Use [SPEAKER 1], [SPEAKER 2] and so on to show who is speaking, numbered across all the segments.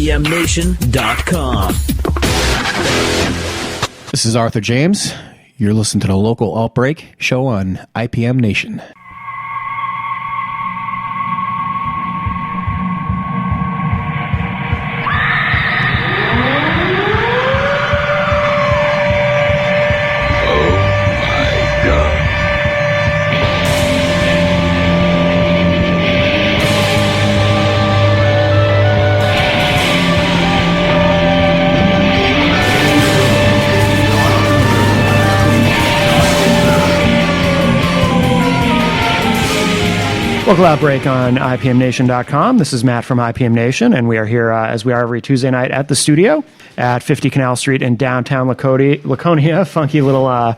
[SPEAKER 1] IPMNation.com.
[SPEAKER 2] This is Arthur James. You're listening to the local Outbreak show on IPM Nation.
[SPEAKER 3] Local Outbreak on IPMNation.com. This is Matt from IPM Nation, and we are here as we are every Tuesday night at the studio at 50 Canal Street in downtown Laconia. Funky little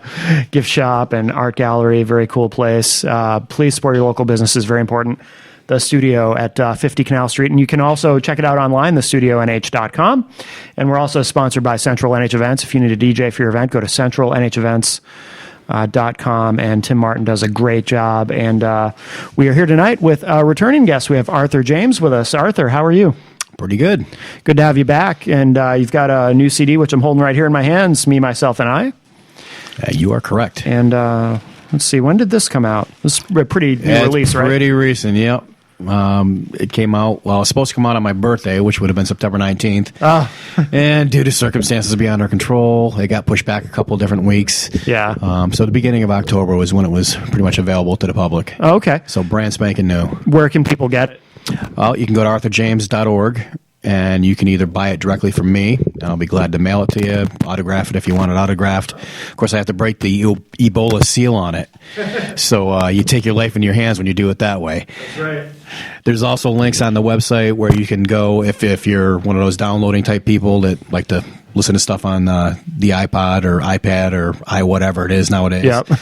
[SPEAKER 3] gift shop and art gallery. Very cool place. Please support your local businesses. Very important. The studio at 50 Canal Street, and you can also check it out online, thestudionh.com. And we're also sponsored by Central NH Events. If you need a DJ for your event, go to centralnhevents.com, and Tim Martin does a great job. And we are here tonight with a returning guest. We have Arthur James with us. Arthur, how are you?
[SPEAKER 2] Pretty good.
[SPEAKER 3] Good to have you back. And you've got a new CD, which I'm holding right here in my hands, Me, Myself, and I.
[SPEAKER 2] You are correct.
[SPEAKER 3] And let's see, when did this come out? This is a pretty new release, right?
[SPEAKER 2] Pretty recent, yep. It came out, well, it was supposed to come out on my birthday, which would have been September 19th. And due to circumstances beyond our control, it got pushed back a couple different weeks.
[SPEAKER 3] Yeah.
[SPEAKER 2] So the beginning of October was when it was pretty much available to the public.
[SPEAKER 3] Oh, okay.
[SPEAKER 2] So brand spanking new.
[SPEAKER 3] Where can people get it?
[SPEAKER 2] Well, you can go to arthurjames.org, and you can either buy it directly from me, and I'll be glad to mail it to you, autograph it if you want it autographed. Of course, I have to break the Ebola seal on it. So you take your life in your hands when you do it that way.
[SPEAKER 3] That's right.
[SPEAKER 2] There's also links on the website where you can go if you're one of those downloading type people that like to listen to stuff on the iPod or iPad or whatever it is nowadays.
[SPEAKER 3] Yep.
[SPEAKER 2] You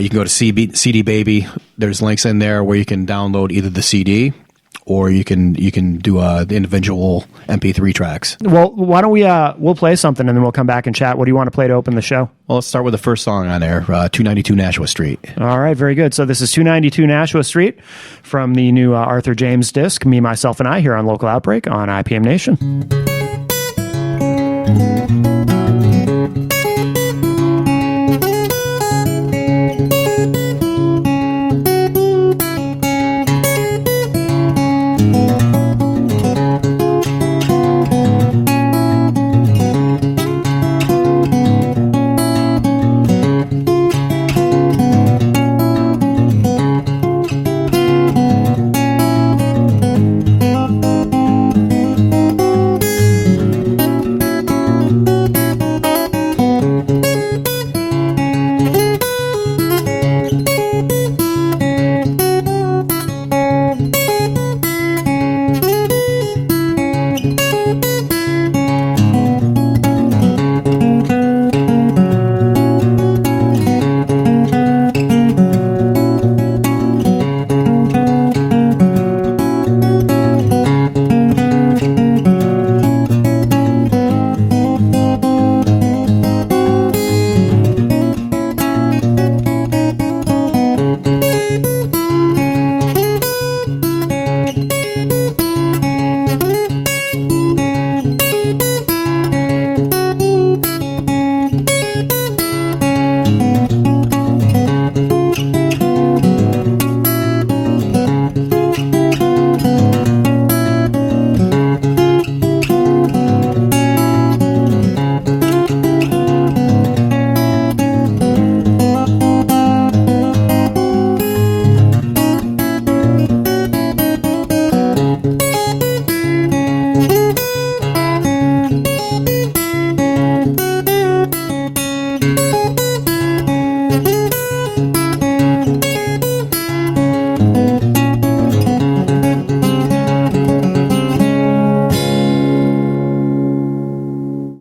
[SPEAKER 2] can go to CD Baby. There's links in there where you can download either the CD or you can do the individual MP3 tracks.
[SPEAKER 3] Well, why don't we'll play something and then we'll come back and chat. What do you want to play to open the show?
[SPEAKER 2] Well, let's start with the first song on there, 292 Nashua Street.
[SPEAKER 3] All right, very good. So this is 292 Nashua Street from the new Arthur James disc, Me, Myself, and I, here on Local Outbreak on IPM Nation.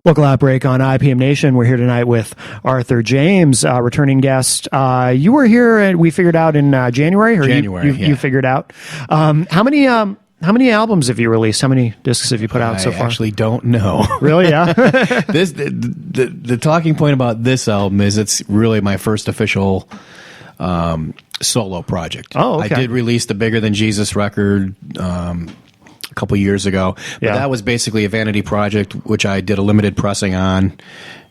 [SPEAKER 3] Local Outbreak on IPM Nation. We're here tonight with Arthur James, returning guest. You were here, and we figured out in January. Or
[SPEAKER 2] January,
[SPEAKER 3] you figured out. How many albums have you released? How many discs have you put out so far?
[SPEAKER 2] I actually don't know.
[SPEAKER 3] Really? Yeah.
[SPEAKER 2] The talking point about this album is it's really my first official solo project.
[SPEAKER 3] Oh, okay.
[SPEAKER 2] I did release the Bigger Than Jesus record a couple years ago. But
[SPEAKER 3] Yeah.
[SPEAKER 2] that was basically a vanity project, which I did a limited pressing on.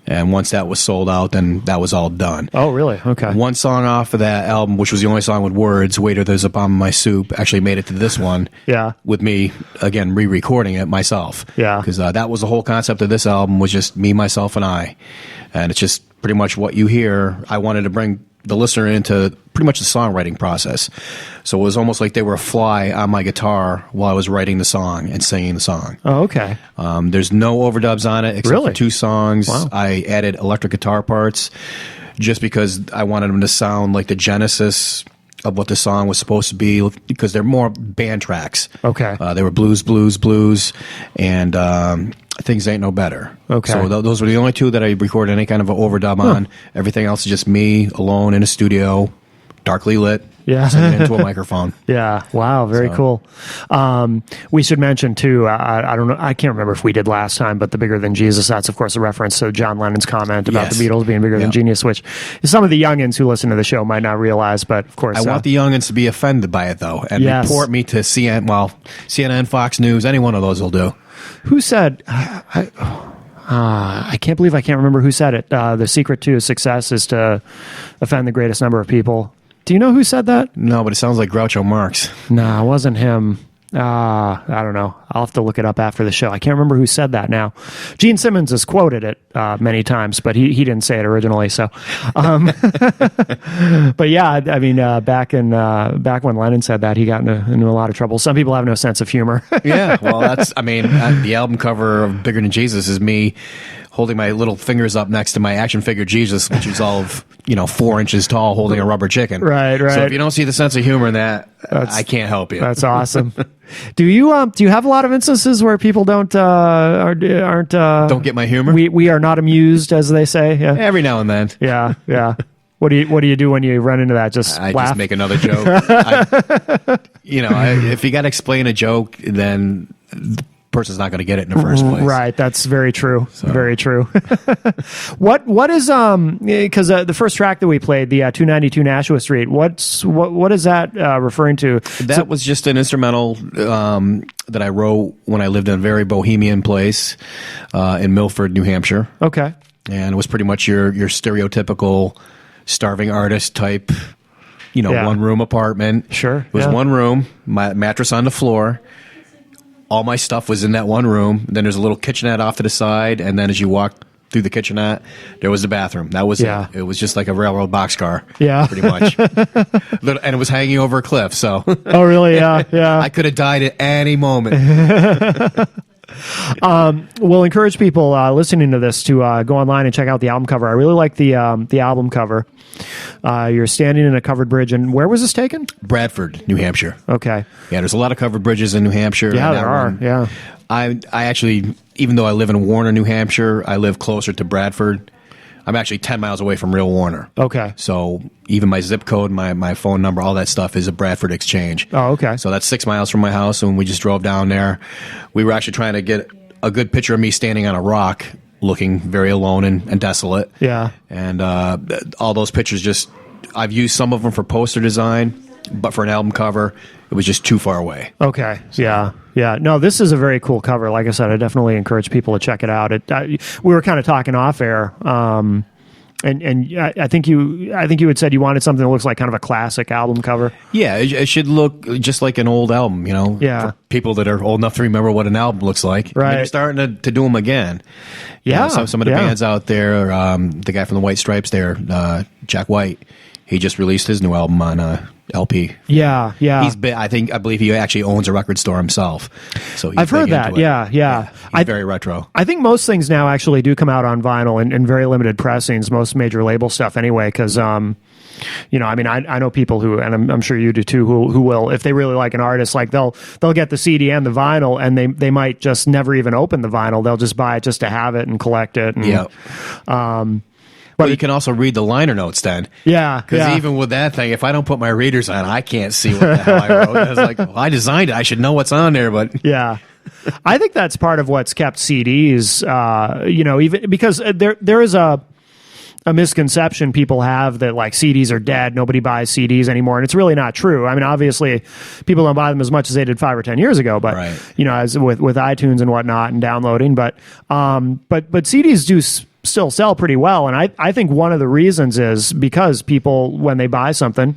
[SPEAKER 2] And once that was sold out, then that was all done.
[SPEAKER 3] Oh, really? Okay.
[SPEAKER 2] One song off of that album, which was the only song with words, Waiter, There's a Bomb in My Soup, actually made it to this one.
[SPEAKER 3] Yeah.
[SPEAKER 2] With me, again, re-recording it myself.
[SPEAKER 3] Yeah.
[SPEAKER 2] Because that was the whole concept of this album, was just me, myself, and I. And it's just pretty much what you hear. I wanted to bring the listener into pretty much the songwriting process. So it was almost like they were a fly on my guitar while I was writing the song and singing the song.
[SPEAKER 3] Oh, okay.
[SPEAKER 2] There's no overdubs on it except
[SPEAKER 3] Really?
[SPEAKER 2] for 2 songs.
[SPEAKER 3] Wow.
[SPEAKER 2] I added electric guitar parts just because I wanted them to sound like the genesis of what the song was supposed to be, because they're more band tracks.
[SPEAKER 3] Okay.
[SPEAKER 2] They were blues, and Things Ain't No Better.
[SPEAKER 3] Okay.
[SPEAKER 2] So those were the only 2 that I recorded any kind of an overdub on. Everything else is just me alone in a studio, darkly lit, singing into a microphone.
[SPEAKER 3] Yeah. Wow. Very cool. We should mention too. I don't know. I can't remember if we did last time, but the Bigger Than Jesus. That's of course a reference to John Lennon's comment about
[SPEAKER 2] Yes.
[SPEAKER 3] the Beatles being bigger than genius, which some of the youngins who listen to the show might not realize. But of course,
[SPEAKER 2] I want the youngins to be offended by it though, and
[SPEAKER 3] Yes.
[SPEAKER 2] report me to CNN, Fox News, any one of those will do.
[SPEAKER 3] Who said? I can't believe I can't remember who said it. The secret to success is to offend the greatest number of people. Do you know who said that?
[SPEAKER 2] No, but it sounds like Groucho Marx.
[SPEAKER 3] No, it wasn't him. I don't know. I'll have to look it up after the show. I can't remember who said that now. Gene Simmons has quoted it many times, but he didn't say it originally. So, but yeah, I mean, back when Lennon said that, he got into a lot of trouble. Some people have no sense of humor.
[SPEAKER 2] Yeah, well, the album cover of Bigger Than Jesus is me holding my little fingers up next to my action figure Jesus, which is all of 4 inches tall, holding a rubber chicken.
[SPEAKER 3] Right.
[SPEAKER 2] So if you don't see the sense of humor in that, I can't help you.
[SPEAKER 3] That's awesome. Do you have a lot of instances where people don't
[SPEAKER 2] get my humor?
[SPEAKER 3] We are not amused, as they say. Yeah.
[SPEAKER 2] Every now and then.
[SPEAKER 3] Yeah. What do you do when you run into that?
[SPEAKER 2] I
[SPEAKER 3] laugh?
[SPEAKER 2] just make another joke. If you got to explain a joke, then the person's not going to get it in the first place.
[SPEAKER 3] Right, that's very true. Very true. What is because the first track that we played, the 292 Nashua Street, what is that referring to?
[SPEAKER 2] That was just an instrumental that I wrote when I lived in a very bohemian place in Milford, New Hampshire.
[SPEAKER 3] Okay.
[SPEAKER 2] And it was pretty much your stereotypical starving artist type, one room apartment.
[SPEAKER 3] Sure.
[SPEAKER 2] It was one room, my mattress on the floor. All my stuff was in that one room. Then there's a little kitchenette off to the side, and then as you walk through the kitchenette, there was the bathroom. That was it. It was just like a railroad boxcar. Yeah, pretty much. And it was hanging over a cliff. So.
[SPEAKER 3] Oh, really? Yeah.
[SPEAKER 2] I could have died at any moment.
[SPEAKER 3] We'll encourage people listening to this to go online and check out the album cover. I really like the album cover. You're standing in a covered bridge, and where was this taken?
[SPEAKER 2] Bradford, New Hampshire.
[SPEAKER 3] Okay.
[SPEAKER 2] Yeah, there's a lot of covered bridges in New Hampshire.
[SPEAKER 3] Yeah, there are. Yeah.
[SPEAKER 2] I actually, even though I live in Warner, New Hampshire, I live closer to Bradford. I'm actually 10 miles away from real Warner.
[SPEAKER 3] Okay.
[SPEAKER 2] So even my zip code, my phone number, all that stuff is a Bradford exchange.
[SPEAKER 3] Oh, okay.
[SPEAKER 2] So that's 6 miles from my house, and we just drove down there. We were actually trying to get a good picture of me standing on a rock, looking very alone and desolate.
[SPEAKER 3] Yeah.
[SPEAKER 2] And all those pictures I've used some of them for poster design, but for an album cover, it was just too far away.
[SPEAKER 3] Okay. Yeah. No, this is a very cool cover. Like I said, I definitely encourage people to check it out. We were kind of talking off air, and I think you had said you wanted something that looks like kind of a classic album cover.
[SPEAKER 2] Yeah, it should look just like an old album,
[SPEAKER 3] Yeah.
[SPEAKER 2] for people that are old enough to remember what an album looks like.
[SPEAKER 3] Right.
[SPEAKER 2] They're starting to do them again.
[SPEAKER 3] Yeah.
[SPEAKER 2] Some of the bands out there, the guy from the White Stripes there, Jack White, he just released his new album on LP.
[SPEAKER 3] Yeah.
[SPEAKER 2] I believe he actually owns a record store himself. So
[SPEAKER 3] I've heard that. Yeah.
[SPEAKER 2] He's very retro.
[SPEAKER 3] I think most things now actually do come out on vinyl and very limited pressings. Most major label stuff, anyway, because I know people who, and I'm sure you do too, who will, if they really like an artist, like they'll get the CD and the vinyl, and they might just never even open the vinyl. They'll just buy it just to have it and collect it. And,
[SPEAKER 2] yeah. But you can also read the liner notes then.
[SPEAKER 3] Yeah.
[SPEAKER 2] Because even with that thing, if I don't put my readers on, I can't see what the hell I wrote. I was like, well, I designed it. I should know what's on there. But
[SPEAKER 3] yeah. I think that's part of what's kept CDs, even because there is a a misconception people have that like CDs are dead, nobody buys CDs anymore, and it's really not true. I mean, obviously, people don't buy them as much as they did 5 or 10 years ago, but as with iTunes and whatnot and downloading, but CDs do still sell pretty well, and I think one of the reasons is because people, when they buy something,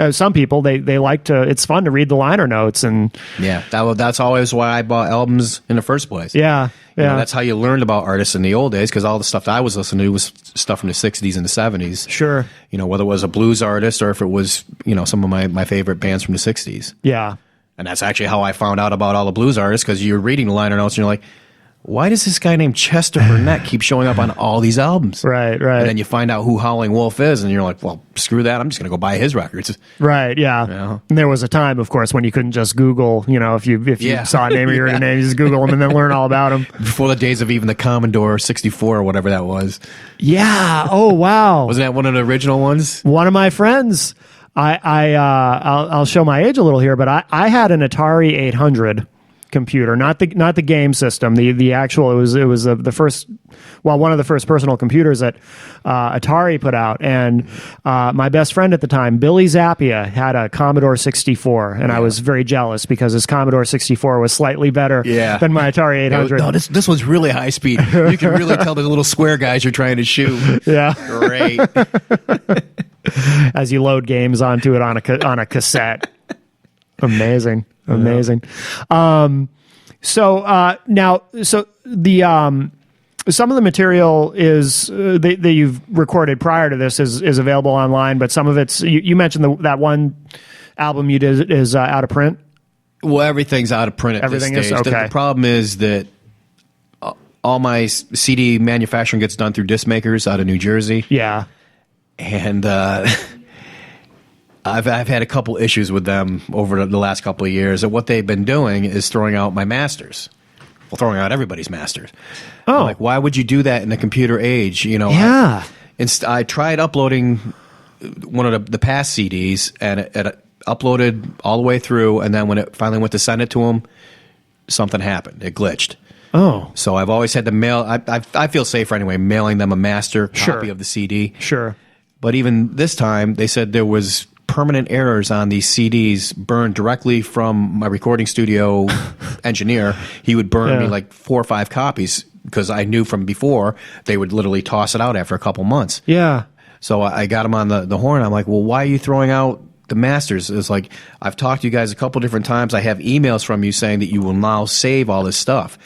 [SPEAKER 3] some people they like to. It's fun to read the liner notes, and
[SPEAKER 2] that's always why I bought albums in the first place.
[SPEAKER 3] Yeah.
[SPEAKER 2] That's how you learned about artists in the old days, because all the stuff that I was listening to was stuff from the 60s and the 70s.
[SPEAKER 3] Sure.
[SPEAKER 2] Whether it was a blues artist or if it was, some of my favorite bands from the 60s.
[SPEAKER 3] Yeah.
[SPEAKER 2] And that's actually how I found out about all the blues artists, because you're reading the liner notes and you're like, why does this guy named Chester Burnett keep showing up on all these albums?
[SPEAKER 3] Right.
[SPEAKER 2] And then you find out who Howling Wolf is, and you're like, well, screw that. I'm just going to go buy his records.
[SPEAKER 3] Right, yeah. And there was a time, of course, when you couldn't just Google, if you saw a name or you heard a name, you just Google them and then learn all about them.
[SPEAKER 2] Before the days of even the Commodore 64 or whatever that was.
[SPEAKER 3] Yeah. Oh, wow.
[SPEAKER 2] Wasn't that one of the original ones?
[SPEAKER 3] One of my friends, I'll show my age a little here, but I had an Atari 800 computer, not the game system, the actual. It was the first, one of the first personal computers that Atari put out, and my best friend at the time, Billy Zappia, had a Commodore 64, and I was very jealous because his Commodore 64 was slightly better than my Atari 800.
[SPEAKER 2] No, this was really high speed. You can really tell the little square guys you're trying to shoot.
[SPEAKER 3] Yeah,
[SPEAKER 2] great.
[SPEAKER 3] As you load games onto it on a cassette. Amazing. So the some of the material is that you've recorded prior to this is available online, but some of it's you mentioned that one album you did is out of print.
[SPEAKER 2] Well, everything's out of print at this stage.
[SPEAKER 3] Is okay.
[SPEAKER 2] The problem is that all my CD manufacturing gets done through disc makers out of New Jersey.
[SPEAKER 3] Yeah,
[SPEAKER 2] and I've had a couple issues with them over the last couple of years, and what they've been doing is throwing out my masters. Well, throwing out everybody's masters.
[SPEAKER 3] Oh.
[SPEAKER 2] I'm like, why would you do that in the computer age?
[SPEAKER 3] Yeah.
[SPEAKER 2] I tried uploading one of the past CDs, and it uploaded all the way through, and then when it finally went to send it to them, something happened. It glitched.
[SPEAKER 3] Oh.
[SPEAKER 2] So I've always had to mail. I feel safer anyway, mailing them a master copy of the CD.
[SPEAKER 3] Sure.
[SPEAKER 2] But even this time, they said there was permanent errors on these CDs burned directly from my recording studio engineer. He would burn me like 4 or 5 copies because I knew from before they would literally toss it out after a couple months.
[SPEAKER 3] Yeah.
[SPEAKER 2] So I got him on the horn. I'm like, well, why are you throwing out the masters? It's like, I've talked to you guys a couple different times. I have emails from you saying that you will now save all this stuff.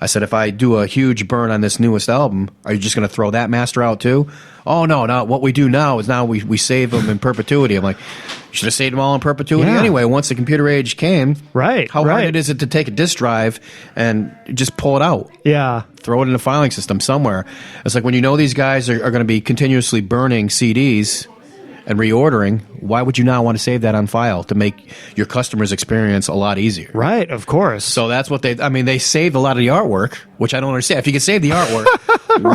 [SPEAKER 2] I said, if I do a huge burn on this newest album, are you just going to throw that master out too? Oh, no. What we do now is we save them in perpetuity. I'm like, you should have saved them all in perpetuity anyway. Once the computer age came, how hard is it to take a disk drive and just pull it out?
[SPEAKER 3] Yeah.
[SPEAKER 2] Throw it in a filing system somewhere. It's like when you know these guys are going to be continuously burning CDs and reordering, why would you not want to save that on file to make your customer's experience a lot easier?
[SPEAKER 3] Right, of course.
[SPEAKER 2] So that's what they saved a lot of the artwork, which I don't understand. If you can save the artwork,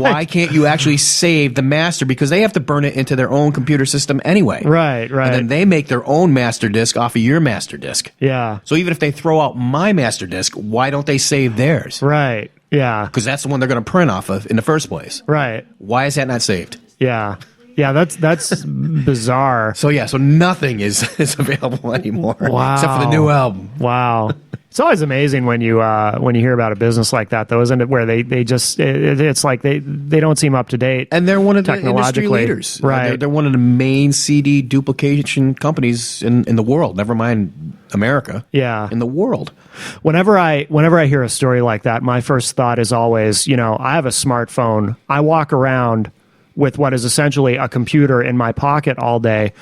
[SPEAKER 2] why can't you actually save the master? Because they have to burn it into their own computer system anyway.
[SPEAKER 3] Right.
[SPEAKER 2] And then they make their own master disk off of your master disk.
[SPEAKER 3] Yeah.
[SPEAKER 2] So even if they throw out my master disk, why don't they save theirs?
[SPEAKER 3] Right, yeah.
[SPEAKER 2] Because that's the one they're going to print off of in the first place.
[SPEAKER 3] Right.
[SPEAKER 2] Why is that not saved?
[SPEAKER 3] Yeah. Yeah, that's bizarre.
[SPEAKER 2] So nothing is available anymore.
[SPEAKER 3] Wow.
[SPEAKER 2] Except for the new album.
[SPEAKER 3] Wow. It's always amazing when you hear about a business like that, though, isn't it? Where they just it's like they don't seem up to date,
[SPEAKER 2] and they're one of the industry leaders,
[SPEAKER 3] right?
[SPEAKER 2] They're one of the main CD duplication companies in the world. Never mind America.
[SPEAKER 3] Yeah,
[SPEAKER 2] in the world.
[SPEAKER 3] Whenever I hear a story like that, my first thought is always, I have a smartphone. I walk around with what is essentially a computer in my pocket all day,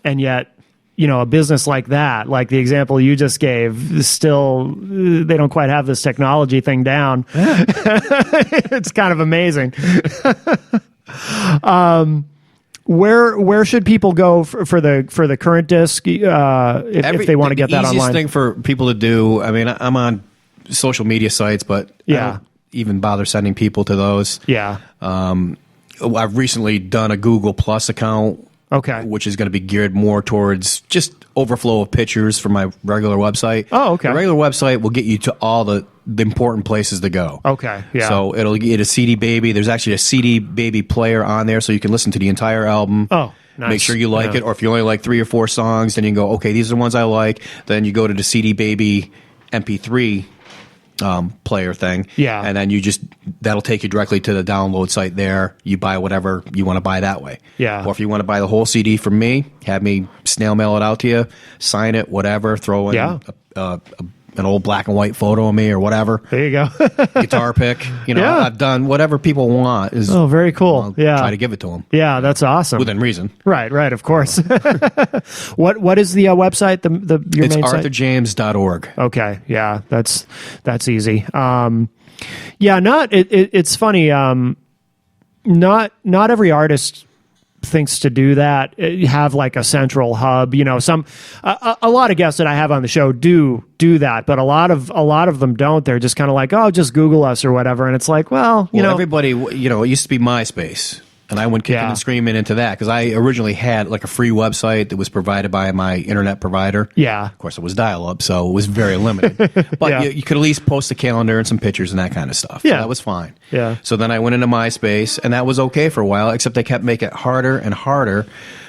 [SPEAKER 3] and yet, a business like that, like the example you just gave, still, they don't quite have this technology thing down. Yeah. It's kind of amazing. Where should people go for the current disc if they want to get that online?
[SPEAKER 2] The easiest thing for people to do, I mean, I'm on social media sites, but I don't even bother sending people to those.
[SPEAKER 3] Yeah.
[SPEAKER 2] I've recently done a Google Plus account, which is going to be geared more towards just overflow of pictures from my regular website.
[SPEAKER 3] Oh, okay.
[SPEAKER 2] The regular website will get you to all the the important places to go.
[SPEAKER 3] Okay, yeah.
[SPEAKER 2] So it'll get a CD Baby. There's actually a CD Baby player on there, so you can listen to the entire album.
[SPEAKER 3] Oh, nice.
[SPEAKER 2] Make sure you like it, or if you only like 3 or 4 songs, then you can go, okay, these are the ones I like. Then you go to the CD Baby MP3 player thing.
[SPEAKER 3] Yeah.
[SPEAKER 2] And then that'll take you directly to the download site there. You buy whatever you want to buy that way.
[SPEAKER 3] Yeah.
[SPEAKER 2] Or if you want to buy the whole CD from me, have me snail mail it out to you, sign it, whatever, throw in an old black and white photo of me or whatever.
[SPEAKER 3] There you go.
[SPEAKER 2] Guitar pick.
[SPEAKER 3] Yeah.
[SPEAKER 2] I've done whatever people want.
[SPEAKER 3] Oh, very cool.
[SPEAKER 2] I'll try to give it to them.
[SPEAKER 3] Yeah, that's awesome.
[SPEAKER 2] Within reason.
[SPEAKER 3] Right, of course. What is the website? Your
[SPEAKER 2] it's
[SPEAKER 3] main site?
[SPEAKER 2] arthurjames.org.
[SPEAKER 3] Okay, yeah, that's easy. It's funny. Not every artist thinks to do that, have like a central hub. A lot of guests that I have on the show do that, but a lot of them don't. They're just kind of like, oh, just Google us or whatever. And it's like, well,
[SPEAKER 2] everybody, it used to be MySpace. And I went kicking and screaming into that because I originally had like a free website that was provided by my internet provider.
[SPEAKER 3] Yeah.
[SPEAKER 2] Of course, it was dial-up, so it was very limited. But you could at least post a calendar and some pictures and that kind of stuff.
[SPEAKER 3] Yeah.
[SPEAKER 2] So that was fine.
[SPEAKER 3] Yeah.
[SPEAKER 2] So then I went into MySpace, and that was okay for a while, except they kept making it harder and harder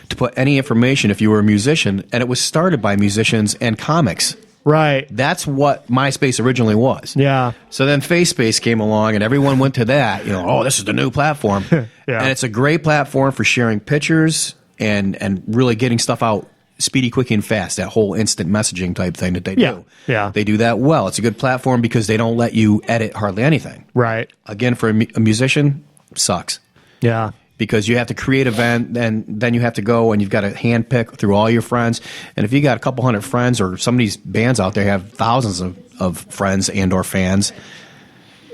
[SPEAKER 2] to put any information if you were a musician. And it was started by musicians and comics.
[SPEAKER 3] Right.
[SPEAKER 2] That's what MySpace originally was.
[SPEAKER 3] Yeah.
[SPEAKER 2] So then FaceSpace came along, and everyone went to that. This is the new platform.
[SPEAKER 3] Yeah.
[SPEAKER 2] And it's a great platform for sharing pictures and really getting stuff out speedy, quick, and fast. That whole instant messaging type thing that they do.
[SPEAKER 3] Yeah.
[SPEAKER 2] They do that well. It's a good platform because they don't let you edit hardly anything.
[SPEAKER 3] Right.
[SPEAKER 2] Again, for a musician, sucks.
[SPEAKER 3] Yeah.
[SPEAKER 2] Because you have to create an event, and then you have to go and you've got to hand pick through all your friends. And if you got a couple hundred friends, or some of these bands out there have thousands of friends and or fans,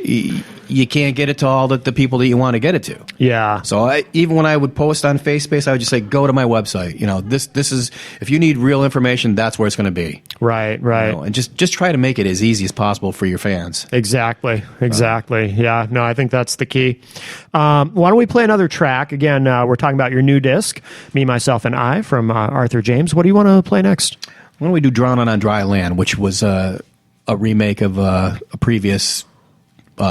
[SPEAKER 2] you can't get it to all the people that you want to get it to.
[SPEAKER 3] Yeah.
[SPEAKER 2] So even when I would post on FaceSpace, I would just say, go to my website. This is, if you need real information, that's where it's going to be.
[SPEAKER 3] Right.
[SPEAKER 2] And just try to make it as easy as possible for your fans.
[SPEAKER 3] Exactly. Yeah. No, I think that's the key. Why don't we play another track? Again, we're talking about your new disc, Me, Myself, and I from Arthur James. What do you want to play next?
[SPEAKER 2] Why don't we do Drowning on Dry Land, which was a remake of a previous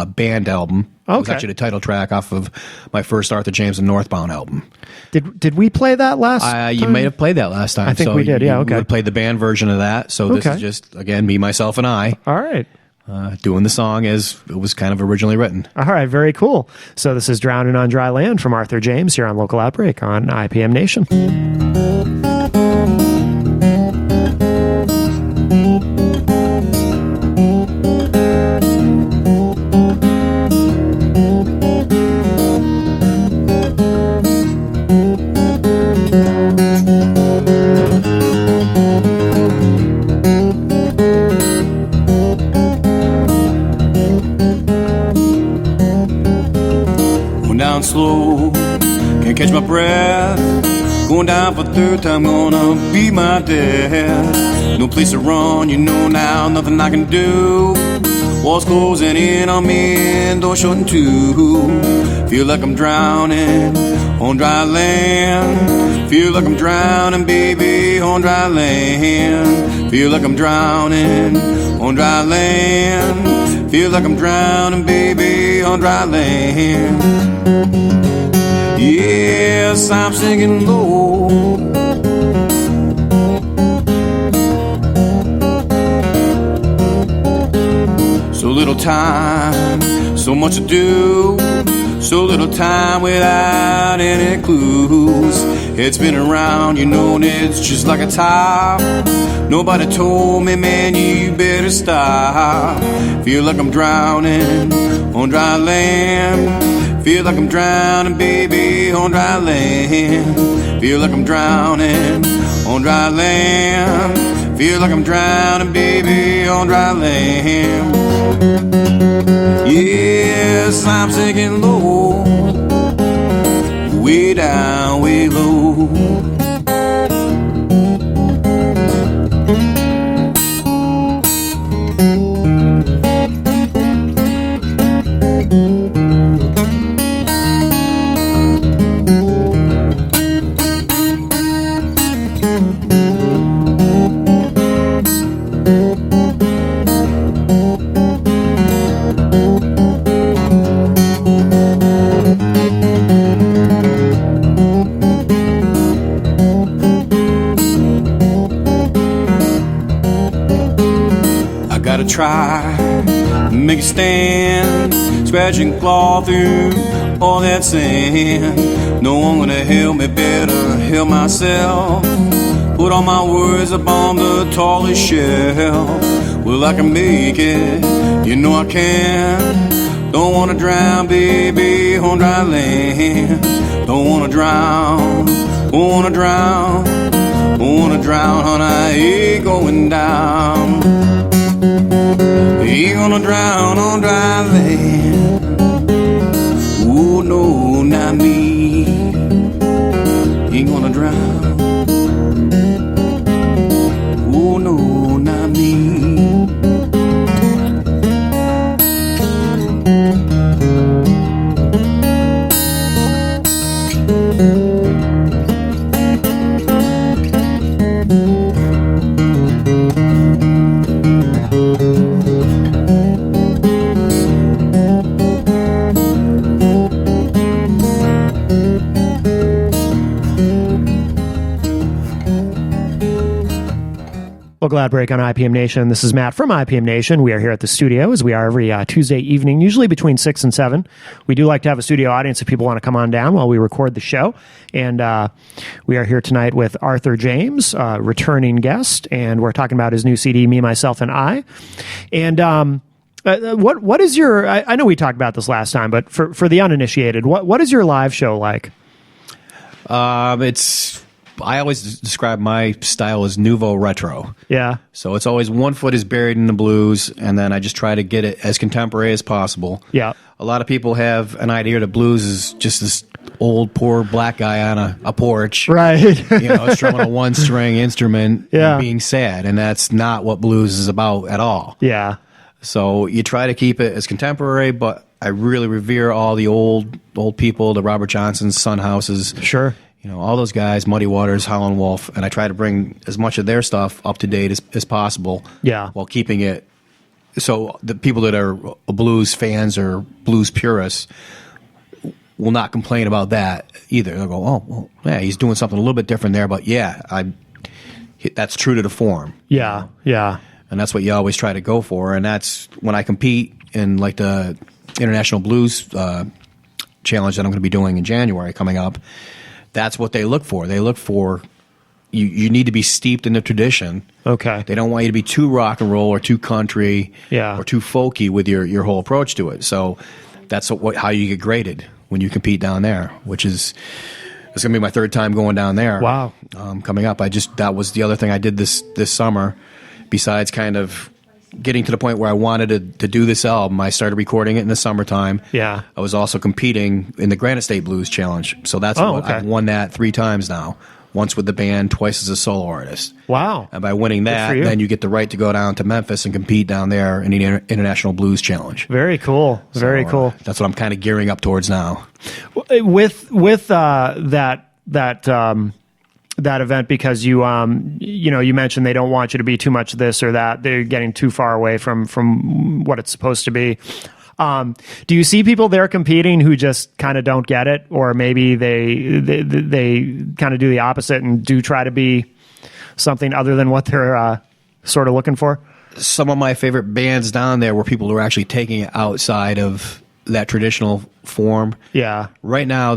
[SPEAKER 2] band album.
[SPEAKER 3] Okay.
[SPEAKER 2] It was actually the title track off of my first Arthur James and Northbound album.
[SPEAKER 3] Did we play that last time?
[SPEAKER 2] You may have played that last time.
[SPEAKER 3] I think we did, yeah, okay.
[SPEAKER 2] We played the band version of that, so this is just, again, Me, Myself, and I.
[SPEAKER 3] All right.
[SPEAKER 2] Doing the song as it was kind of originally written.
[SPEAKER 3] All right, very cool. So this is Drowning on Dry Land from Arthur James here on Local Outbreak on IPM Nation.
[SPEAKER 1] Slow, can't catch my breath. Going down for the third time, gonna be my death. No place to run, now, nothing I can do. Walls closing in on me and doors shut in two. Feel like I'm drowning on dry land. Feel like I'm drowning, baby, on dry land. Feel like I'm drowning on dry land. Feel like I'm drowning, baby, on dry land. Yes, I'm sinking low. So little time, so much to do. So little time without any clues. It's been around, and it's just like a top. Nobody told me, man, you better stop. Feel like I'm drowning on dry land. Feel like I'm drowning, baby, on dry land. Feel like I'm drowning on dry land. Feel like I'm drowning, baby, on dry land. Yes, I'm sinking low, way down, way low. make a stand, scratch and claw through all that sand. No one gonna help me, better help myself. Put all my words up on the tallest shelf. Well, I can make it, you know I can. Don't wanna drown, baby, on dry land. Don't wanna drown, won't wanna drown, won't wanna drown, honey, I ain't going down. Ain't gonna drown on dry land. Oh no, not me. Ain't gonna drown. Oh no, not me.
[SPEAKER 3] Local Outbreak on IPM Nation. This is Matt from IPM Nation. We are here at the studio, as we are every Tuesday evening, usually between 6 and 7. We do like to have a studio audience if people want to come on down while we record the show. And we are here tonight with Arthur James, returning guest, and we're talking about his new CD, Me, Myself, and I. And what is your... I know we talked about this last time, but for the uninitiated, what is your live show like?
[SPEAKER 2] I always describe my style as nouveau retro.
[SPEAKER 3] Yeah.
[SPEAKER 2] So it's always one foot is buried in the blues, and then I just try to get it as contemporary as possible.
[SPEAKER 3] Yeah.
[SPEAKER 2] A lot of people have an idea that blues is just this old, poor black guy on a porch.
[SPEAKER 3] Right.
[SPEAKER 2] Strumming a one-string instrument
[SPEAKER 3] Yeah.
[SPEAKER 2] and being sad, and that's not what blues is about at all.
[SPEAKER 3] Yeah.
[SPEAKER 2] So you try to keep it as contemporary, but I really revere all the old people, the Robert Johnsons, Sun Houses.
[SPEAKER 3] Sure.
[SPEAKER 2] All those guys, Muddy Waters, Howlin' Wolf, and I try to bring as much of their stuff up to date as possible.
[SPEAKER 3] Yeah.
[SPEAKER 2] While keeping it so the people that are blues fans or blues purists will not complain about that either. They'll go, oh, well, yeah, he's doing something a little bit different there, but yeah, that's true to the form.
[SPEAKER 3] Yeah. Yeah.
[SPEAKER 2] And that's what you always try to go for, and that's when I compete in like the International Blues Challenge that I'm going to be doing in January coming up. That's what they look for. They look for you need to be steeped in the tradition.
[SPEAKER 3] Okay.
[SPEAKER 2] They don't want you to be too rock and roll or too country or too folky with your whole approach to it. So that's how you get graded when you compete down there, which is it's going to be my third time going down there.
[SPEAKER 3] Wow.
[SPEAKER 2] Coming up. That was the other thing I did this summer, besides kind of getting to the point where I wanted to do this album. I started recording it in the summertime.
[SPEAKER 3] Yeah.
[SPEAKER 2] I was also competing in the Granite State Blues Challenge. So that's I've won that 3 times now. Once with the band, twice as a solo artist.
[SPEAKER 3] Wow.
[SPEAKER 2] And by winning that, then you get the right to go down to Memphis and compete down there in the International Blues Challenge.
[SPEAKER 3] Very cool. Very cool.
[SPEAKER 2] That's what I'm kind of gearing up towards now.
[SPEAKER 3] With that event, because you mentioned they don't want you to be too much this or that. They're getting too far away from what it's supposed to be. Do you see people there competing who just kind of don't get it, or maybe they kind of do the opposite and do try to be something other than what they're sort of looking for?
[SPEAKER 2] Some of my favorite bands down there were people who are actually taking it outside of that traditional form.
[SPEAKER 3] Yeah.
[SPEAKER 2] Right now,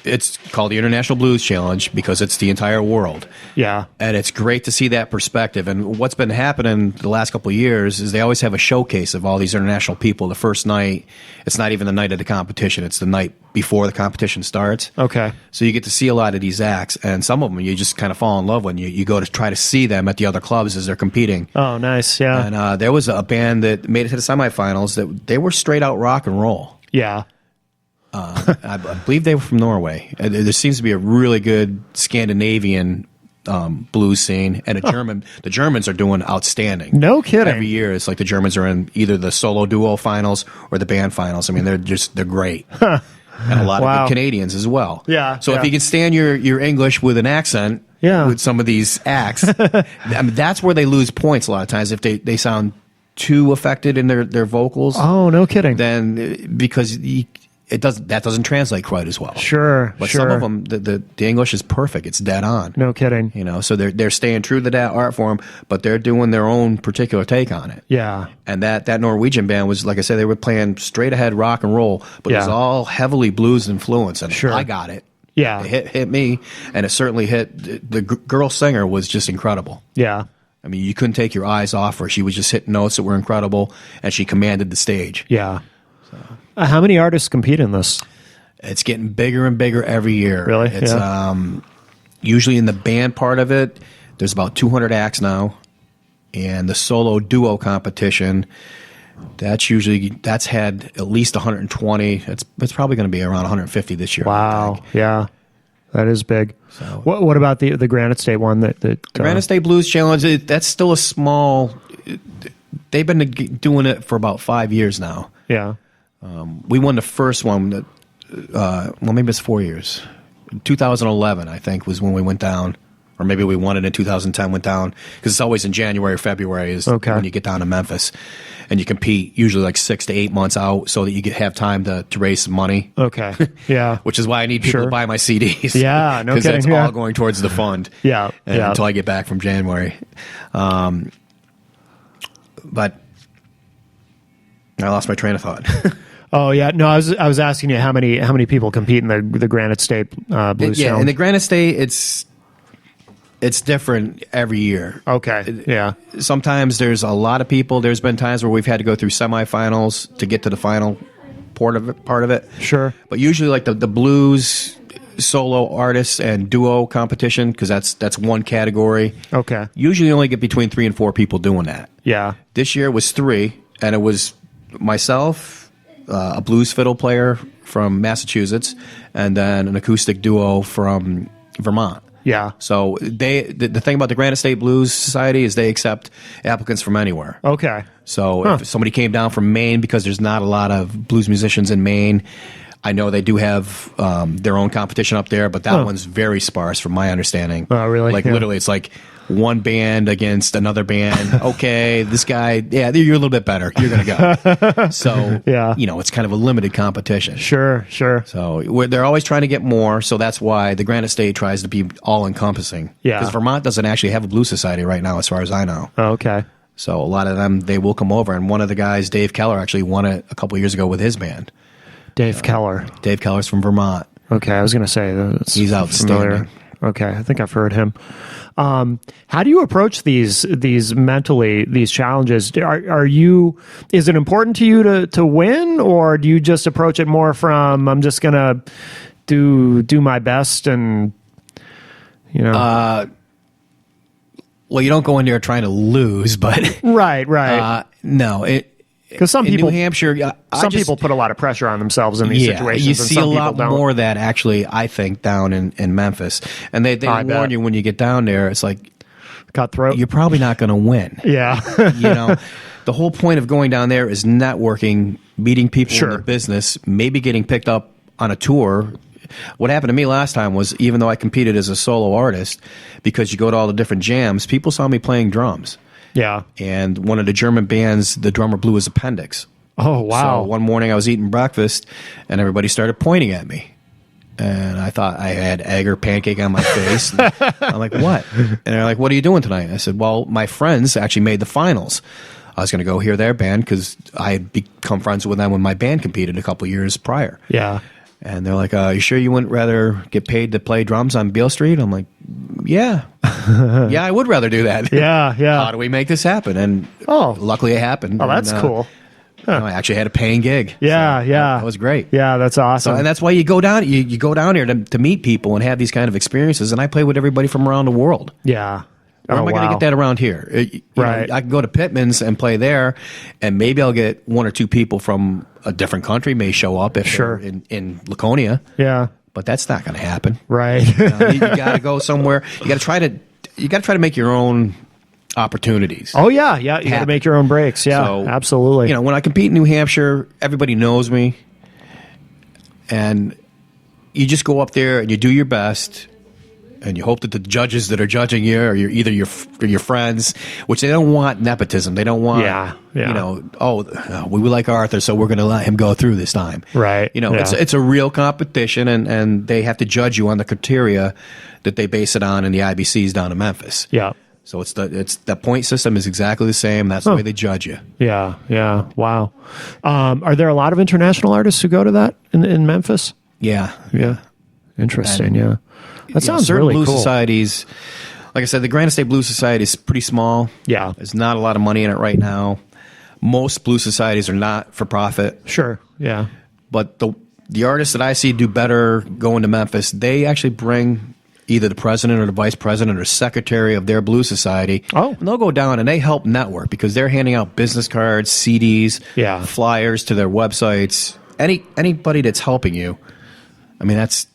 [SPEAKER 2] it's called the International Blues Challenge because it's the entire world.
[SPEAKER 3] Yeah.
[SPEAKER 2] And it's great to see that perspective. And what's been happening the last couple of years is they always have a showcase of all these international people. The first night, it's not even the night of the competition. It's the night before the competition starts.
[SPEAKER 3] Okay.
[SPEAKER 2] So you get to see a lot of these acts, and some of them you just kind of fall in love when you go to try to see them at the other clubs as they're competing.
[SPEAKER 3] Oh, nice. Yeah.
[SPEAKER 2] And there was a band that made it to the semifinals that they were straight out rock and roll.
[SPEAKER 3] Yeah.
[SPEAKER 2] I believe they were from Norway. There seems to be a really good Scandinavian blues scene, and the Germans are doing outstanding.
[SPEAKER 3] No kidding.
[SPEAKER 2] Every year, it's like the Germans are in either the solo duo finals or the band finals. I mean, they're great. And a lot of good Canadians as well.
[SPEAKER 3] Yeah.
[SPEAKER 2] So if you can stand your English with an accent with some of these acts, I mean, that's where they lose points a lot of times if they sound too affected in their vocals.
[SPEAKER 3] Oh, no kidding.
[SPEAKER 2] Then because that doesn't translate quite as well.
[SPEAKER 3] Sure,
[SPEAKER 2] But
[SPEAKER 3] sure.
[SPEAKER 2] some of them, the English is perfect. It's dead on.
[SPEAKER 3] No kidding.
[SPEAKER 2] You know, so they're staying true to that art form, but they're doing their own particular take on it.
[SPEAKER 3] Yeah.
[SPEAKER 2] And that Norwegian band was, like I said, they were playing straight ahead rock and roll, but it was all heavily blues influence, and
[SPEAKER 3] Sure.
[SPEAKER 2] I got it.
[SPEAKER 3] Yeah.
[SPEAKER 2] It hit me, and it certainly hit. The girl singer was just incredible.
[SPEAKER 3] Yeah.
[SPEAKER 2] I mean, you couldn't take your eyes off her. She was just hitting notes that were incredible, and she commanded the stage.
[SPEAKER 3] Yeah. How many artists compete in this?
[SPEAKER 2] It's getting bigger and bigger every year.
[SPEAKER 3] Really?
[SPEAKER 2] It's usually in the band part of it, there's about 200 acts now, and the solo duo competition, that's had at least 120. It's probably going to be around 150 this year.
[SPEAKER 3] Wow. Yeah. That is big. So, what about the Granite State one? The
[SPEAKER 2] Granite State Blues Challenge, that's still a small. They've been doing it for about 5 years now.
[SPEAKER 3] Yeah.
[SPEAKER 2] We won the first one. Maybe it's 4 years. 2011, I think, was when we went down, or maybe we won it in 2010. Went down because it's always in January or February is when you get down to Memphis, and you compete usually like 6 to 8 months out, so that you have time to raise some money.
[SPEAKER 3] Okay. Yeah.
[SPEAKER 2] Which is why I need people to buy my CDs.
[SPEAKER 3] Yeah. No kidding.
[SPEAKER 2] Because that's all going towards the fund.
[SPEAKER 3] Yeah.
[SPEAKER 2] Until I get back from January. But I lost my train of thought.
[SPEAKER 3] Oh yeah, no, I was asking you how many people compete in the Granite State Blues Challenge.
[SPEAKER 2] Yeah, in the Granite State, it's different every year.
[SPEAKER 3] Okay, yeah.
[SPEAKER 2] Sometimes there's a lot of people. There's been times where we've had to go through semifinals to get to the final part of it.
[SPEAKER 3] Sure.
[SPEAKER 2] But usually, like the blues solo artists and duo competition, because that's one category.
[SPEAKER 3] Okay.
[SPEAKER 2] Usually, only get between 3 and 4 people doing that.
[SPEAKER 3] Yeah.
[SPEAKER 2] This year it was 3, and it was myself, a blues fiddle player from Massachusetts, and then an acoustic duo from Vermont.
[SPEAKER 3] Yeah.
[SPEAKER 2] So the thing about the Granite State Blues Society is they accept applicants from anywhere.
[SPEAKER 3] Okay.
[SPEAKER 2] So if somebody came down from Maine, because there's not a lot of blues musicians in Maine, I know they do have their own competition up there, but that one's very sparse from my understanding.
[SPEAKER 3] Oh, really?
[SPEAKER 2] Like
[SPEAKER 3] Yeah.
[SPEAKER 2] literally, it's like one band against another band. Okay, this guy, you're a little bit better. You're going to go. So, it's kind of a limited competition.
[SPEAKER 3] Sure.
[SPEAKER 2] So they're always trying to get more, so that's why the Granite State tries to be all-encompassing.
[SPEAKER 3] Yeah.
[SPEAKER 2] Because Vermont doesn't actually have a blues society right now, as far as I know.
[SPEAKER 3] Oh, okay.
[SPEAKER 2] So a lot of them, they will come over, and one of the guys, Dave Keller, actually won it a couple years ago with his band.
[SPEAKER 3] Dave Keller.
[SPEAKER 2] Dave Keller's from Vermont.
[SPEAKER 3] Okay, I was going to say that's
[SPEAKER 2] he's outstanding.
[SPEAKER 3] Familiar. Okay, I think I've heard him. How do you approach these mentally, these challenges? Are you? Is it important to you to win, or do you just approach it more from I'm just going to do my best and
[SPEAKER 2] Well, you don't go in there trying to lose, but
[SPEAKER 3] right.
[SPEAKER 2] No,
[SPEAKER 3] because some
[SPEAKER 2] in
[SPEAKER 3] people,
[SPEAKER 2] New Hampshire,
[SPEAKER 3] people put a lot of pressure on themselves in these situations.
[SPEAKER 2] You
[SPEAKER 3] and
[SPEAKER 2] see
[SPEAKER 3] some
[SPEAKER 2] a lot
[SPEAKER 3] people don't.
[SPEAKER 2] more of that actually, I think, down in Memphis, and they warn
[SPEAKER 3] bet.
[SPEAKER 2] you when you get down there. It's like
[SPEAKER 3] Cutthroat.
[SPEAKER 2] you're probably not going to win.
[SPEAKER 3] Yeah.
[SPEAKER 2] The whole point of going down there is networking, meeting people in the business, maybe getting picked up on a tour. What happened to me last time was, even though I competed as a solo artist, because you go to all the different jams, people saw me playing drums.
[SPEAKER 3] Yeah.
[SPEAKER 2] And one of the German bands, the drummer blew his appendix.
[SPEAKER 3] Oh, wow.
[SPEAKER 2] So one morning I was eating breakfast, and everybody started pointing at me. And I thought I had egg or pancake on my face. And I'm like, what? And they're like, what are you doing tonight? I said, well, my friends actually made the finals. I was going to go hear their band because I had become friends with them when my band competed a couple years prior.
[SPEAKER 3] Yeah.
[SPEAKER 2] And they're like, you sure you wouldn't rather get paid to play drums on Beale Street? I'm like, yeah. Yeah, I would rather do that.
[SPEAKER 3] Yeah.
[SPEAKER 2] How do we make this happen? And luckily it happened.
[SPEAKER 3] Oh, that's cool.
[SPEAKER 2] I actually had a paying gig.
[SPEAKER 3] Yeah,
[SPEAKER 2] so
[SPEAKER 3] yeah.
[SPEAKER 2] That was great.
[SPEAKER 3] Yeah, that's awesome.
[SPEAKER 2] So, and that's why you go down. You go down here to meet people and have these kind of experiences. And I play with everybody from around the world.
[SPEAKER 3] Yeah.
[SPEAKER 2] Where am I going to get that around here?
[SPEAKER 3] Right.
[SPEAKER 2] I can go to Pittman's and play there, and maybe I'll get 1 or 2 people from a different country may show up if they're in Laconia.
[SPEAKER 3] Yeah.
[SPEAKER 2] But that's not going to happen.
[SPEAKER 3] Right.
[SPEAKER 2] You got to go somewhere. You got to try to make your own opportunities.
[SPEAKER 3] Oh yeah. You got to make your own breaks. Yeah,
[SPEAKER 2] so,
[SPEAKER 3] absolutely.
[SPEAKER 2] When I compete in New Hampshire, everybody knows me, and you just go up there and you do your best, and you hope that the judges that are judging you are either your friends, which they don't want nepotism. They don't want, we like Arthur, so we're going to let him go through this time.
[SPEAKER 3] Right.
[SPEAKER 2] It's a real competition, and they have to judge you on the criteria that they base it on in the IBCs down in Memphis.
[SPEAKER 3] Yeah.
[SPEAKER 2] So it's the point system is exactly the same. That's the way they judge you.
[SPEAKER 3] Yeah. Yeah. Wow. Are there a lot of international artists who go to that in Memphis?
[SPEAKER 2] Yeah.
[SPEAKER 3] Yeah. Interesting.
[SPEAKER 2] And,
[SPEAKER 3] that sounds
[SPEAKER 2] certain
[SPEAKER 3] really
[SPEAKER 2] blues
[SPEAKER 3] cool.
[SPEAKER 2] societies, like I said, the Granite State Blues Society is pretty small.
[SPEAKER 3] Yeah.
[SPEAKER 2] There's not a lot of money in it right now. Most blues societies are not for profit.
[SPEAKER 3] Sure. Yeah.
[SPEAKER 2] But the artists that I see do better going to Memphis, they actually bring either the president or the vice president or secretary of their blues society.
[SPEAKER 3] Oh.
[SPEAKER 2] And they'll go down and they help network because they're handing out business cards, CDs, flyers to their websites. Anybody that's helping you, I mean, that's